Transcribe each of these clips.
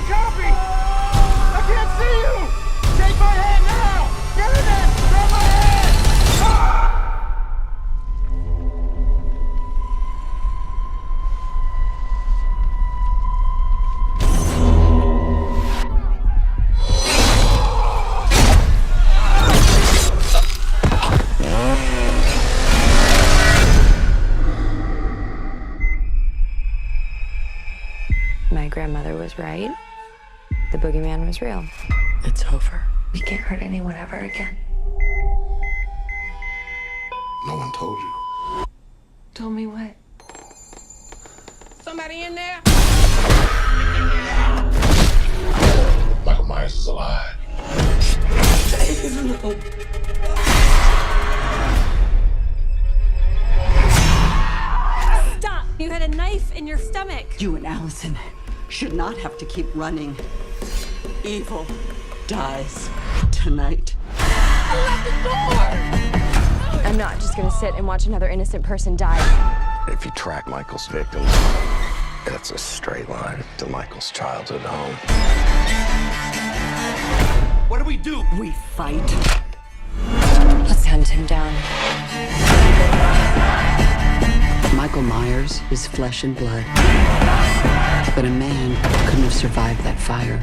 Copy! I can't see you! Take my hand now! Bayonet! Grab my hand! Ah! My grandmother was right. The boogeyman was real. It's over. We can't hurt anyone ever again. No one told you. Told me what? Somebody in there? Michael Myers is alive. Stop! You had a knife in your stomach. You and Allison should not have to keep running. Evil dies tonight. I'm not just gonna sit and watch another innocent person die. If you track Michael's victims, that's a straight line to Michael's childhood home. What do we do? We fight. Let's hunt him down. Michael Myers is flesh and blood. But a man couldn't have survived that fire.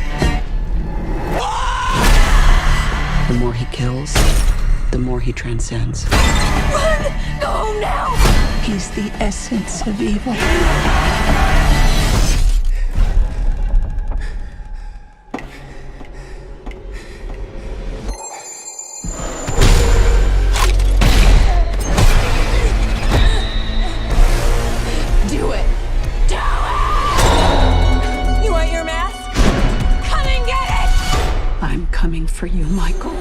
The more he kills, the more he transcends. Run! Go now! He's the essence of evil. Do it! Do it! You want your mask? Come and get it! I'm coming for you, Michael.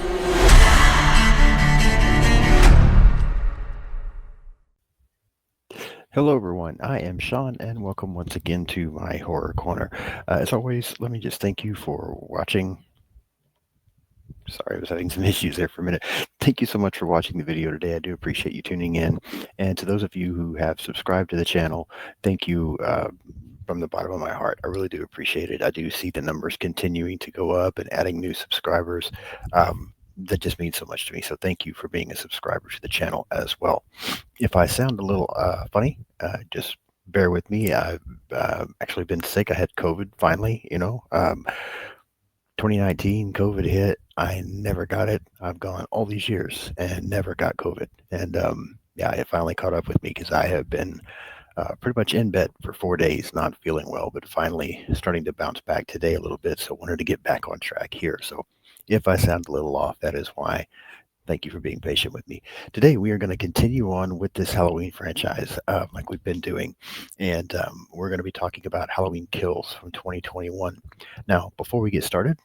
Hello everyone, I am Sean and welcome once again to my Horror Corner. As always, let me just thank you for watching. Sorry, I was having some issues there for a minute. Thank you so much for watching the video today. I do appreciate you tuning in. And to those of you who have subscribed to the channel, thank you from the bottom of my heart. I really do appreciate it. I do see the numbers continuing to go up and adding new subscribers. That just means so much to me. So thank you for being a subscriber to the channel as well. If I sound a little funny, just bear with me. I've actually been sick. I had COVID finally, 2019 COVID hit. I never got it. I've gone all these years and never got COVID. And yeah, it finally caught up with me because I have been pretty much in bed for 4 days, not feeling well, but finally starting to bounce back today a little bit. So wanted to get back on track here. So if I sound a little off, that is why. Thank you for being patient with me. Today, we are going to continue on with this Halloween franchise like we've been doing. And we're going to be talking about Halloween Kills from 2021. Now, before we get started,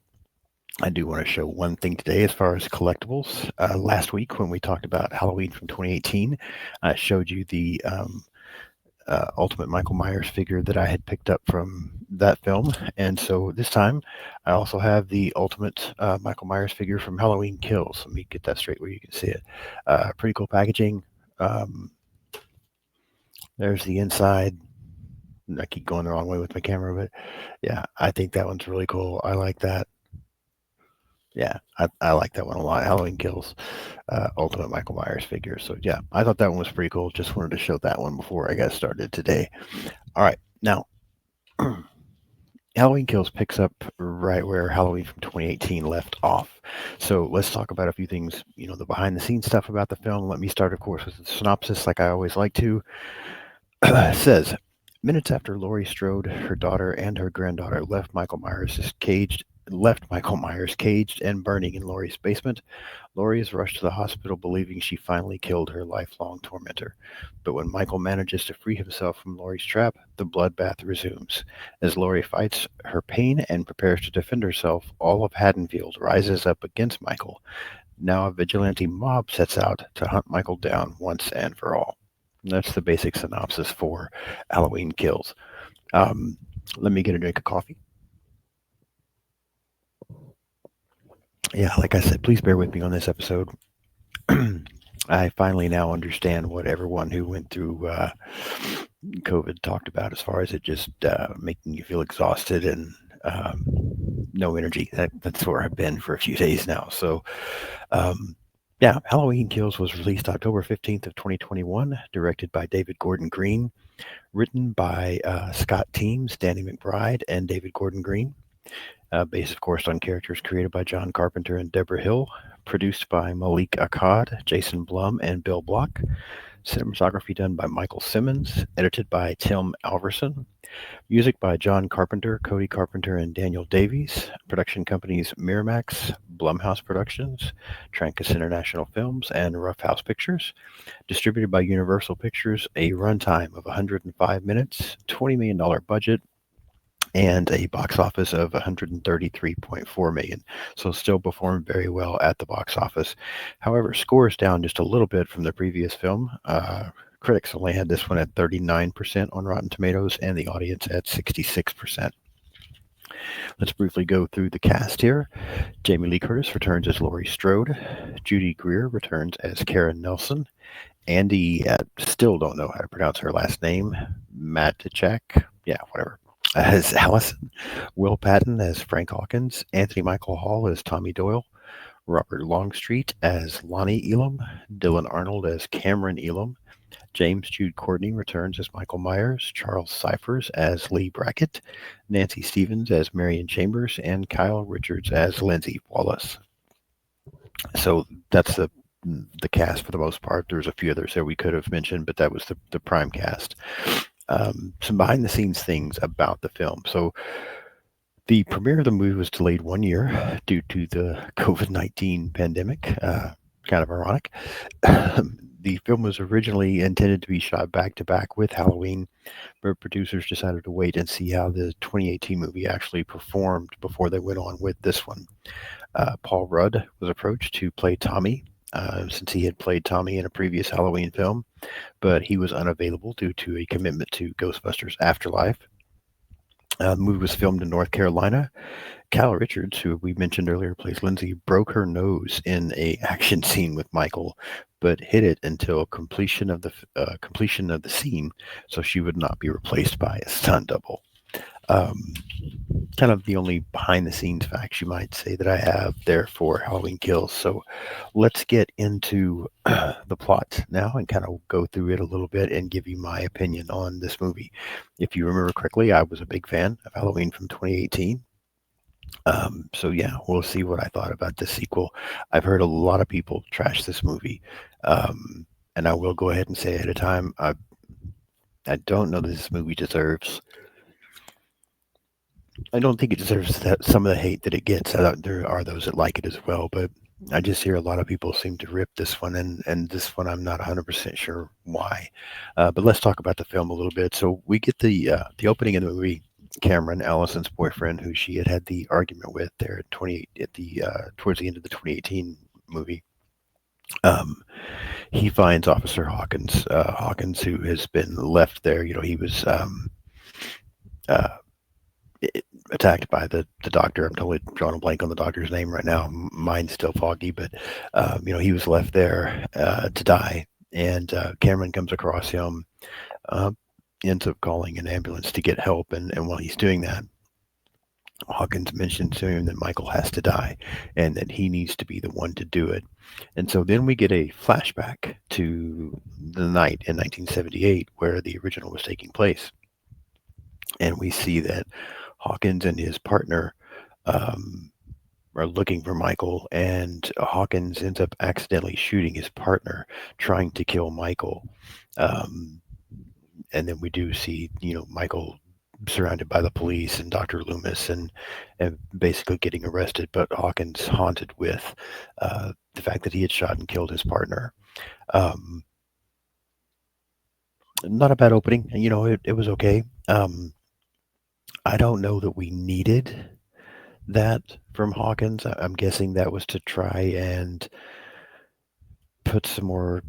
I do want to show one thing today as far as collectibles. Last week, when we talked about Halloween from 2018, I showed you the Ultimate Michael Myers figure that I had picked up from that film. And so this time I also have the Ultimate Michael Myers figure from Halloween Kills. Let me get that straight where you can see it. Pretty cool packaging. There's the inside. I keep going the wrong way with my camera, but yeah, I think that one's really cool. I like that. Yeah, I like that one a lot. Halloween Kills, Ultimate Michael Myers figure. So yeah, I thought that one was pretty cool. Just wanted to show that one before I got started today. All right, now Halloween Kills picks up right where Halloween from 2018 left off. So let's talk about a few things, the behind the scenes stuff about the film. Let me start, of course, with the synopsis like I always like to. It says, minutes after Laurie Strode, her daughter, and her granddaughter left Michael Myers caged and burning in Laurie's basement, Laurie is rushed to the hospital believing she finally killed her lifelong tormentor. But when Michael manages to free himself from Laurie's trap, the bloodbath resumes. As Laurie fights her pain and prepares to defend herself, all of Haddonfield rises up against Michael. Now a vigilante mob sets out to hunt Michael down once and for all. And that's the basic synopsis for Halloween Kills. Let me get a drink of coffee. Yeah, like I said, please bear with me on this episode. I finally now understand what everyone who went through COVID talked about as far as it just making you feel exhausted and no energy. That's where I've been for a few days now. So, um, yeah, Halloween Kills was released October 15th of 2021, directed by David Gordon Green, written by Scott Teems, Danny McBride, and David Gordon Green. Based, of course, on characters created by John Carpenter and Deborah Hill. Produced by Malik Akkad, Jason Blum, and Bill Block. Cinematography done by Michael Simmons. Edited by Tim Alverson. Music by John Carpenter, Cody Carpenter, and Daniel Davies. Production companies Miramax, Blumhouse Productions, Trancas International Films, and Rough House Pictures. Distributed by Universal Pictures. A runtime of 105 minutes, $20 million budget, and a box office of 133.4 million. So still performed very well at the box office. However, scores down just a little bit from the previous film. Critics only had this one at 39% on Rotten Tomatoes and the audience at 66%. Let's briefly go through the cast here. Jamie Lee Curtis returns as Laurie Strode. Judy Greer returns as Karen Nelson. Andy, still don't know how to pronounce her last name. Matichak, yeah, whatever, as Allison. Will Patton as Frank Hawkins. Anthony Michael Hall as Tommy Doyle. Robert Longstreet as Lonnie Elam. Dylan Arnold as Cameron Elam. James Jude Courtney returns as Michael Myers. Charles Cyphers as Lee Brackett. Nancy Stevens as Marion Chambers. And Kyle Richards as Lindsay Wallace. So that's the cast for the most part. There's a few others that we could have mentioned, but that was the prime cast. Some behind the scenes things about the film. So the premiere of the movie was delayed 1 year due to the COVID-19 pandemic. Kind of ironic. The film was originally intended to be shot back to back with Halloween, but producers decided to wait and see how the 2018 movie actually performed before they went on with this one. Paul Rudd was approached to play Tommy, since he had played Tommy in a previous Halloween film, but he was unavailable due to a commitment to Ghostbusters Afterlife. The movie was filmed in North Carolina. Kyle Richards, who we mentioned earlier, plays Lindsay, broke her nose in a action scene with Michael, but hid it until completion of the scene, so she would not be replaced by a stunt double. Kind of the only behind the scenes facts you might say that I have there for Halloween Kills. So let's get into the plot now and kind of go through it a little bit and give you my opinion on this movie. If you remember correctly, I was a big fan of Halloween from 2018. So yeah, we'll see what I thought about this sequel. I've heard a lot of people trash this movie. And I will go ahead and say ahead of time, I don't know that this movie deserves. I don't think it deserves some of the hate that it gets. There are those that like it as well, but I just hear a lot of people seem to rip this one, and this one I'm not 100% sure why. But let's talk about the film a little bit. So we get the opening of the movie. Cameron, Allison's boyfriend, who she had the argument with there towards the end of the 2018 movie. He finds Officer Hawkins, who has been left there. He was attacked by the doctor. I'm totally drawing a blank on the doctor's name right now. Mine's still foggy, but he was left there to die, and Cameron comes across him, ends up calling an ambulance to get help, and while he's doing that, Hawkins mentions to him that Michael has to die and that he needs to be the one to do it. And so then we get a flashback to the night in 1978 where the original was taking place, and we see that Hawkins and his partner are looking for Michael, and Hawkins ends up accidentally shooting his partner, trying to kill Michael. And then we do see, Michael surrounded by the police and Dr. Loomis and basically getting arrested, but Hawkins haunted with the fact that he had shot and killed his partner. Not a bad opening. It was okay. I don't know that we needed that from Hawkins. I'm guessing that was to try and put some more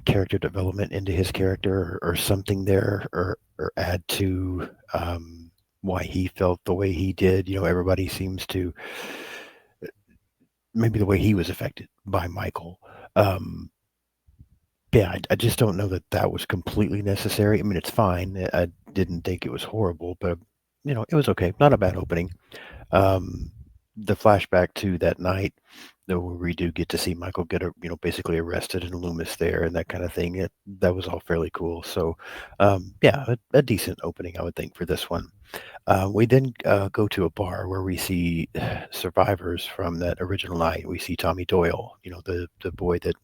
character development into his character or something there, or add to why he felt the way he did. Everybody seems to, maybe the way he was affected by Michael. Yeah, I just don't know that was completely necessary. I mean, it's fine. I didn't think it was horrible, but it was okay. Not a bad opening. the flashback to that night, though, where we do get to see Michael get basically arrested and Loomis there and that kind of thing. That was all fairly cool. So, yeah, a decent opening, I would think, for this one. We then go to a bar where we see survivors from that original night. We see Tommy Doyle, the boy that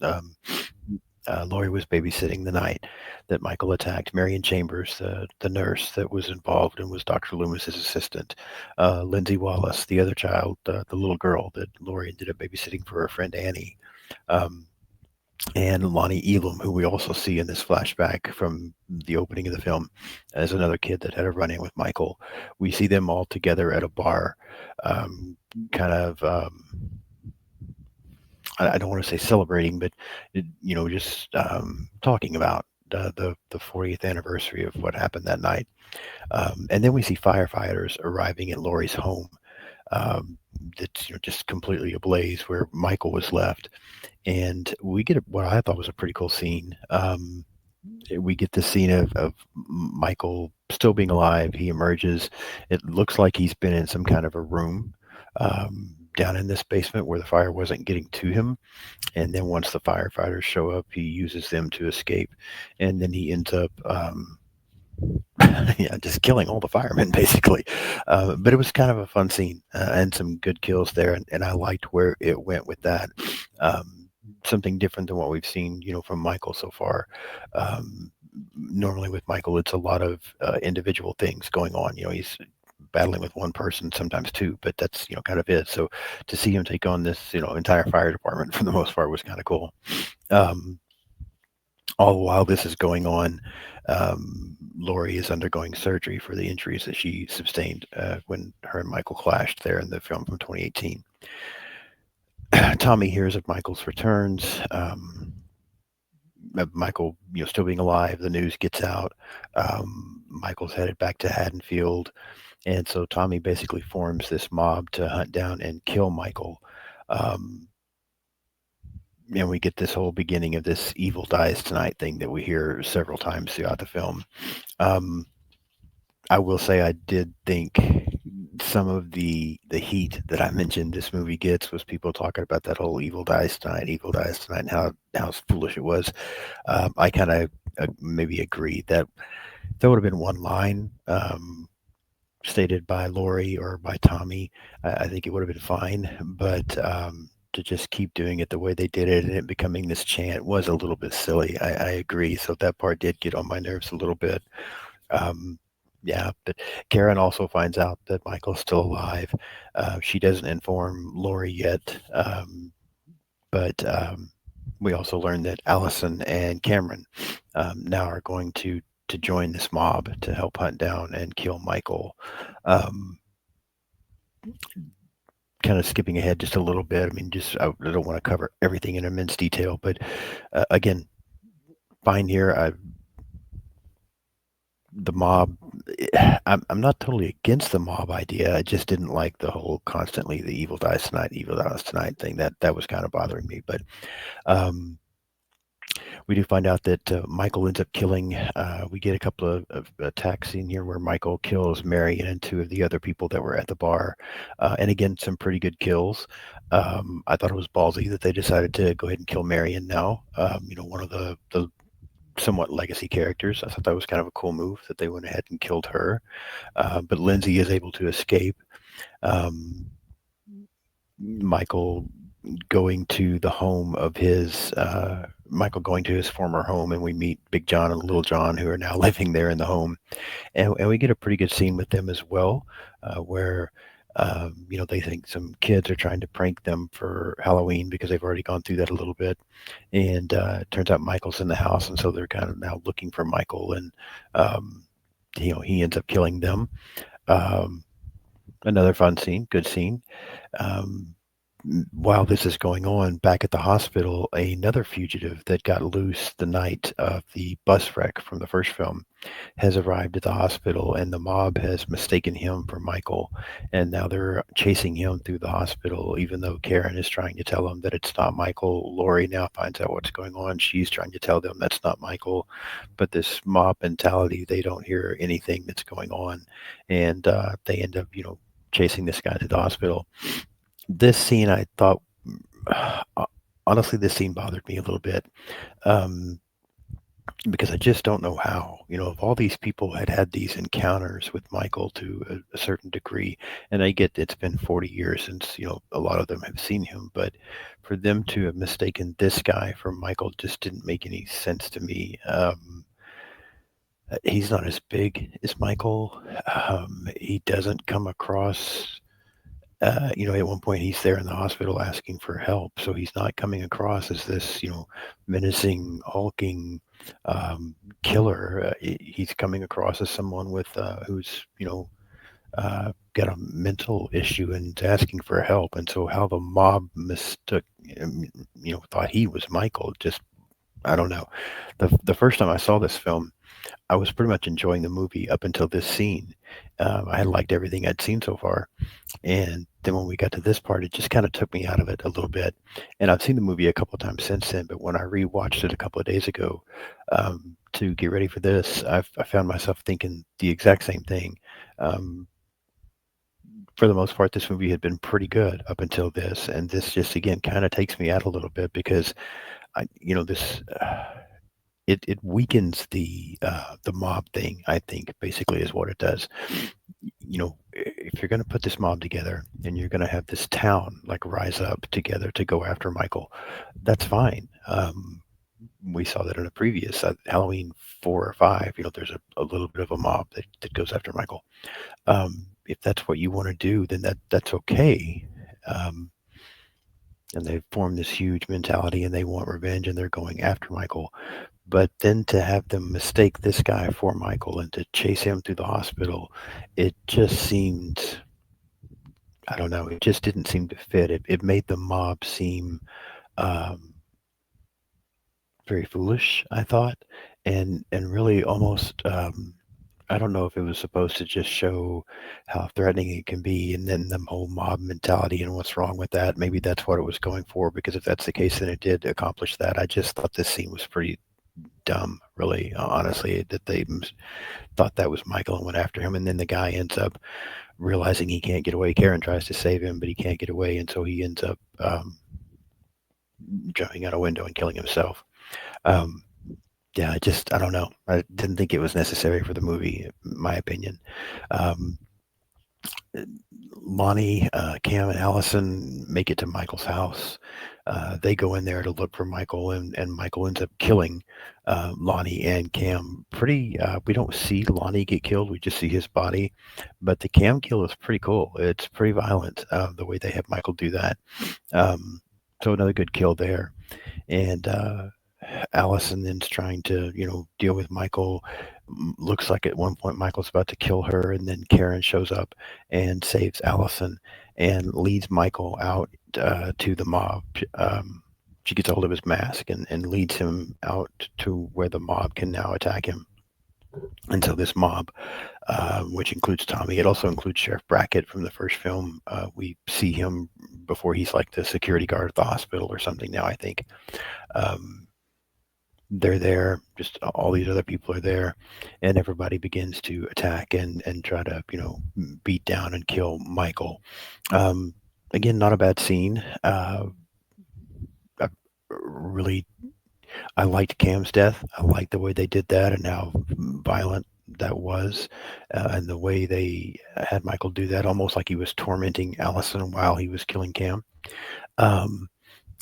Laurie was babysitting the night that Michael attacked. Marion Chambers, the nurse that was involved and was Dr. Loomis's assistant. Lindsay Wallace, the other child, the little girl that Laurie ended up babysitting for her friend Annie. Um, and Lonnie Elam, who we also see in this flashback from the opening of the film as another kid that had a run-in with Michael. We see them all together at a bar, kind of, I don't want to say celebrating, but, just talking about the 40th anniversary of what happened that night. And then we see firefighters arriving at Laurie's home, that's just completely ablaze where Michael was left. And we get what I thought was a pretty cool scene. We get the scene of Michael still being alive. He emerges. It looks like he's been in some kind of a room down in this basement where the fire wasn't getting to him. And then once the firefighters show up, he uses them to escape. And then he ends up yeah, just killing all the firemen basically. But it was kind of a fun scene and some good kills there, and I liked where it went with that. Something different than what we've seen, from Michael so far. Normally with Michael, it's a lot of individual things going on. He's battling with one person, sometimes two, but that's kind of it. So to see him take on this entire fire department for the most part was kind of cool. All while this is going on, Laurie is undergoing surgery for the injuries that she sustained when her and Michael clashed there in the film from 2018. Tommy hears of Michael's returns. Michael, still being alive. The news gets out. Michael's headed back to Haddonfield, and so Tommy basically forms this mob to hunt down and kill Michael. And we get this whole beginning of this evil dies tonight thing that we hear several times throughout the film. I will say I did think some of the heat that I mentioned this movie gets was people talking about that whole evil dies tonight, and how foolish it was. I kind of maybe agree that there would have been one line stated by Laurie or by Tommy. I think it would have been fine, but to just keep doing it the way they did it and it becoming this chant was a little bit silly. I agree. So that part did get on my nerves a little bit. Yeah, but Karen also finds out that Michael's still alive. She doesn't inform Laurie yet, but we also learn that Allison and Cameron now are going to join this mob to help hunt down and kill Michael. Kind of skipping ahead just a little bit. I mean, I don't want to cover everything in immense detail, but again, fine here. The mob, I'm not totally against the mob idea. I just didn't like the whole constantly the evil dies tonight thing. That was kind of bothering me. But we do find out that Michael ends up killing. We get a couple of attacks in here where Michael kills Marion and two of the other people that were at the bar. And again, some pretty good kills. I thought it was ballsy that they decided to go ahead and kill Marion now. One of the somewhat legacy characters. I thought that was kind of a cool move that they went ahead and killed her. But Lindsay is able to escape. Michael going to the home of his former home, and we meet Big John and Little John, who are now living there in the home, and we get a pretty good scene with them as well, where they think some kids are trying to prank them for Halloween because they've already gone through that a little bit, and it turns out Michael's in the house, and so they're kind of now looking for Michael, and he ends up killing them. Another fun scene, good scene. While this is going on, back at the hospital, another fugitive that got loose the night of the bus wreck from the first film has arrived at the hospital, and the mob has mistaken him for Michael, and now they're chasing him through the hospital, even though Karen is trying to tell them that it's not Michael. Laurie now finds out what's going on. She's trying to tell them that's not Michael, but this mob mentality, they don't hear anything that's going on, and they end up, chasing this guy to the hospital. This scene, I thought, uh, honestly, this scene bothered me a little bit. Um, because I just don't know how. If all these people had had these encounters with Michael to a certain degree, and I get it's been 40 years since, a lot of them have seen him, but for them to have mistaken this guy for Michael just didn't make any sense to me. He's not as big as Michael. He doesn't come across at one point he's there in the hospital asking for help, so he's not coming across as this, menacing, hulking killer. He's coming across as someone with who's, got a mental issue and is asking for help. And so how the mob mistook, thought he was Michael, just I don't know. The first time I saw this film, I was pretty much enjoying the movie up until this scene. I had liked everything I'd seen so far, and then when we got to this part, it just kind of took me out of it a little bit. And I've seen the movie a couple of times since then, but when I rewatched it a couple of days ago to get ready for this, I found myself thinking the exact same thing. Um, for the most part, this movie had been pretty good up until this, and this just again kind of takes me out a little bit because this. It weakens the mob thing. I think basically is what it does. If you're going to put this mob together and you're going to have this town like rise up together to go after Michael, that's fine. We saw that in a previous Halloween 4 or 5. There's a little bit of a mob that goes after Michael. If that's what you want to do, then that's okay. Um, and they form this huge mentality and they want revenge and they're going after Michael. But then to have them mistake this guy for Michael and to chase him through the hospital, it just seemed, I don't know, it just didn't seem to fit. It made the mob seem um, very foolish, I thought, and really almost, I don't know if it was supposed to just show how threatening it can be, and then the whole mob mentality and what's wrong with that. Maybe that's what it was going for, because if that's the case, then it did accomplish that. I just thought this scene was pretty dumb, really, honestly, that they thought that was Michael and went after him. And then the guy ends up realizing he can't get away. Karen tries to save him, but he can't get away. And so he ends up jumping out a window and killing himself. Um, yeah, I don't know. I didn't think it was necessary for the movie, in my opinion. Um, Lonnie, Cam, and Allison make it to Michael's house. They go in there to look for Michael, and Michael ends up killing Lonnie and Cam. We don't see Lonnie get killed; we just see his body. But the Cam kill is pretty cool. It's pretty violent, the way they have Michael do that. So another good kill there. And Allison then's trying to, deal with Michael. Looks like at one point Michael's about to kill her, and then Karen shows up and saves Allison and leads Michael out to the mob. She gets a hold of his mask and leads him out to where the mob can now attack him. And so this mob, which includes Tommy, it also includes Sheriff Brackett from the first film. We see him before he's like the security guard at the hospital or something now, I think. Um, they're there, just all these other people are there, and everybody begins to attack and try to, beat down and kill Michael. Um, Again, not a bad scene. I really, I liked Cam's death. I liked the way they did that and how violent that was, and the way they had Michael do that, almost like he was tormenting Allison while he was killing Cam. Um,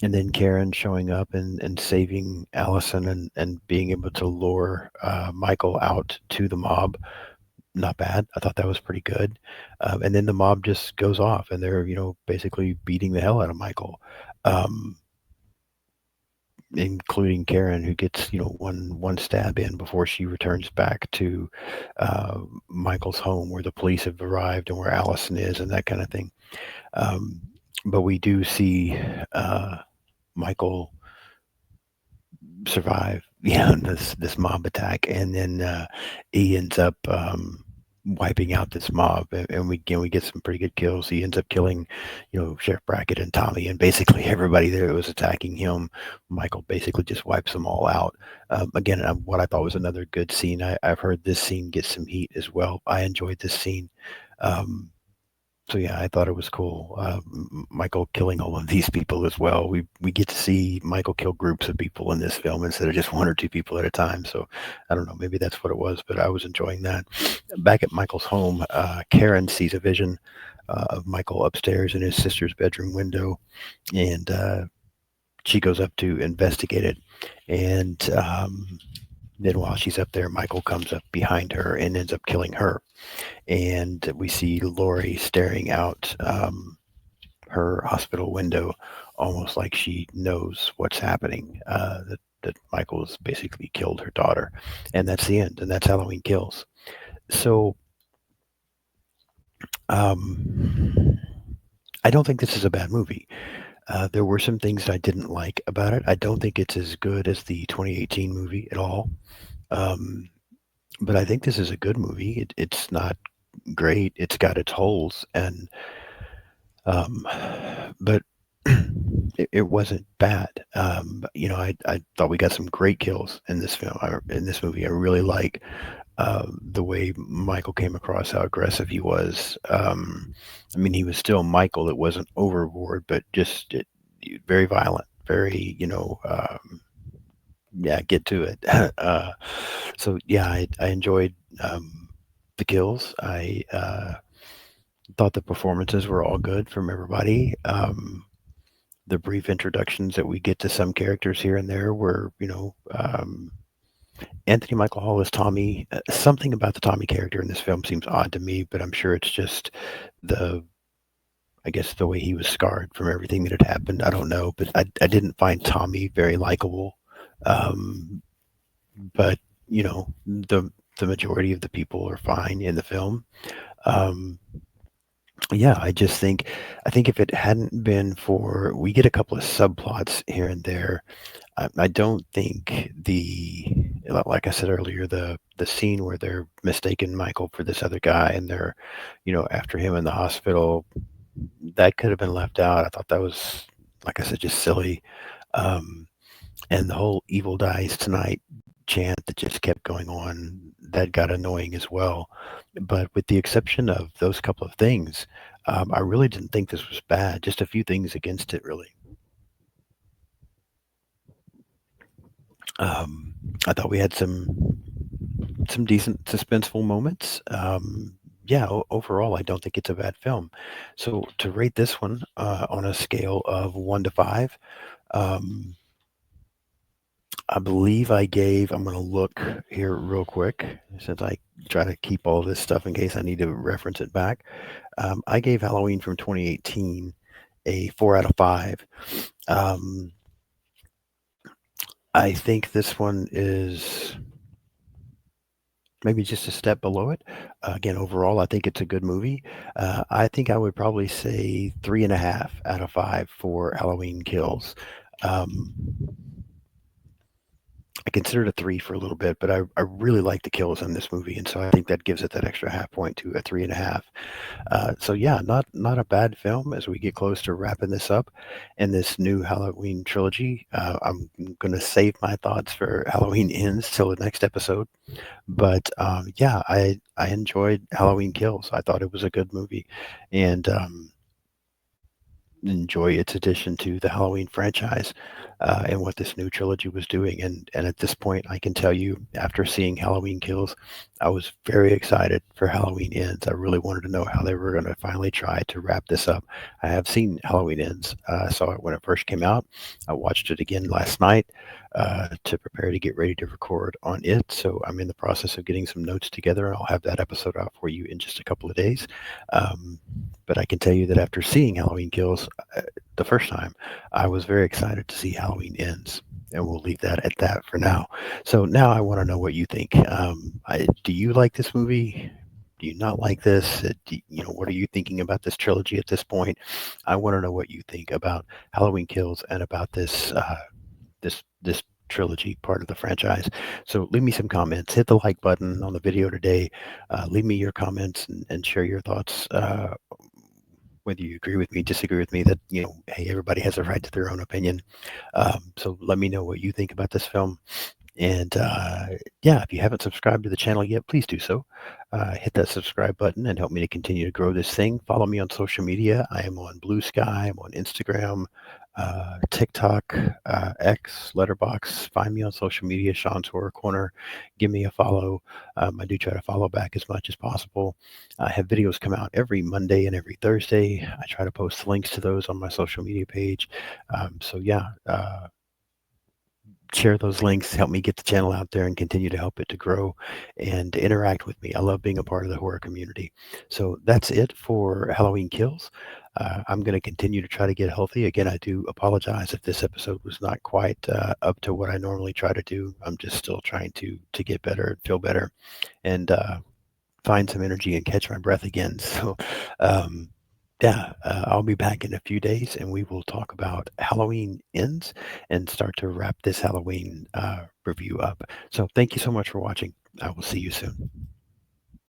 and then Karen showing up and saving Allison and being able to lure Michael out to the mob. Not bad. I thought that was pretty good. And then the mob just goes off and they're, basically beating the hell out of Michael, um, including Karen, who gets, one stab in before she returns back to Michael's home where the police have arrived and where Allison is and that kind of thing. Um, but we do see Michael survive, this mob attack, and then he ends up wiping out this mob, and we get some pretty good kills. He ends up killing, Sheriff Brackett and Tommy, and basically everybody there that was attacking him. Michael basically just wipes them all out. Again, what I thought was another good scene. I've heard this scene get some heat as well. I enjoyed this scene. Um, So yeah, I thought it was cool. Michael killing all of these people as well. We get to see Michael kill groups of people in this film instead of just one or two people at a time. So I don't know, maybe that's what it was, but I was enjoying that. Back at Michael's home, Karen sees a vision of Michael upstairs in his sister's bedroom window, and she goes up to investigate it. And then while she's up there, Michael comes up behind her and ends up killing her. And we see Lori staring out her hospital window, almost like she knows what's happening. That Michael's basically killed her daughter, and that's the end. And that's Halloween Kills. So I don't think this is a bad movie. There were some things that I didn't like about it. I don't think it's as good as the 2018 movie at all. Um, but I think this is a good movie. It's not great. It's got its holes, and um, but it wasn't bad. I thought we got some great kills in this film. In this movie, I really like the way Michael came across, how aggressive he was. I mean, he was still Michael. It wasn't overboard, but just very violent, very, yeah, get to it. So yeah, I enjoyed the kills. I thought the performances were all good from everybody. The brief introductions that we get to some characters here and there were, Anthony Michael Hall as Tommy. Something about the Tommy character in this film seems odd to me, but I'm sure it's just the, I guess, the way he was scarred from everything that had happened. I don't know, but I didn't find Tommy very likable. Um, but the majority of the people are fine in the film. Um, yeah, I think if it hadn't been for, we get a couple of subplots here and there. I don't think like I said earlier, the scene where they're mistaking Michael for this other guy and they're, after him in the hospital, that could have been left out. I thought that was, like I said, just silly. Um, and the whole "Evil Dies Tonight" chant that just kept going on, that got annoying as well. But with the exception of those couple of things, I really didn't think this was bad. Just a few things against it, really. Um, I thought we had some decent suspenseful moments. Yeah, overall, I don't think it's a bad film. So to rate this one on a scale of 1 to 5, um, I believe I gave. I'm going to look here real quick since I try to keep all this stuff in case I need to reference it back. I gave Halloween from 2018 a 4 out of 5. Um, I think this one is maybe just a step below it. Again, overall, I think it's a good movie. I think I would probably say 3.5 out of 5 for Halloween Kills. Um, I considered a 3 for a little bit, but I really like the kills in this movie, and so I think that gives it that extra half point to a 3.5. So yeah, not a bad film as we get close to wrapping this up in this new Halloween trilogy. I'm going to save my thoughts for Halloween Ends till the next episode. But yeah, I enjoyed Halloween Kills. I thought it was a good movie, and enjoy its addition to the Halloween franchise and what this new trilogy was doing. And at this point, I can tell you, after seeing Halloween Kills, I was very excited for Halloween Ends. I really wanted to know how they were going to finally try to wrap this up. I have seen Halloween Ends. I saw it when it first came out. I watched it again last night to prepare to get ready to record on it. So I'm in the process of getting some notes together. I'll have that episode out for you in just a couple of days. But I can tell you that after seeing Halloween Kills the first time, I was very excited to see Halloween Ends. And we'll leave that at that for now. So now I want to know what you think. Do you like this movie? Do you not like this? What are you thinking about this trilogy at this point? I want to know what you think about Halloween Kills and about this trilogy part of the franchise. So leave me some comments. Hit the like button on the video today. Leave me your comments and share your thoughts. Whether you agree with me, disagree with me, that, hey, everybody has a right to their own opinion. So let me know what you think about this film. And yeah, if you haven't subscribed to the channel yet, please do so. Hit that subscribe button and help me to continue to grow this thing. Follow me on social media. I am on Blue Sky. I'm on Instagram, TikTok, X, Letterbox. Find me on social media, Sean's Horror Corner. Give me a follow. I do try to follow back as much as possible. I have videos come out every Monday and every Thursday. I try to post links to those on my social media page. So yeah, share those links, help me get the channel out there and continue to help it to grow and interact with me. I love being a part of the horror community. So that's it for Halloween Kills. I'm going to continue to try to get healthy. Again, I do apologize if this episode was not quite up to what I normally try to do. I'm just still trying to get better and feel better and find some energy and catch my breath again. So, yeah, I'll be back in a few days and we will talk about Halloween Ends and start to wrap this Halloween review up. So, thank you so much for watching. I will see you soon.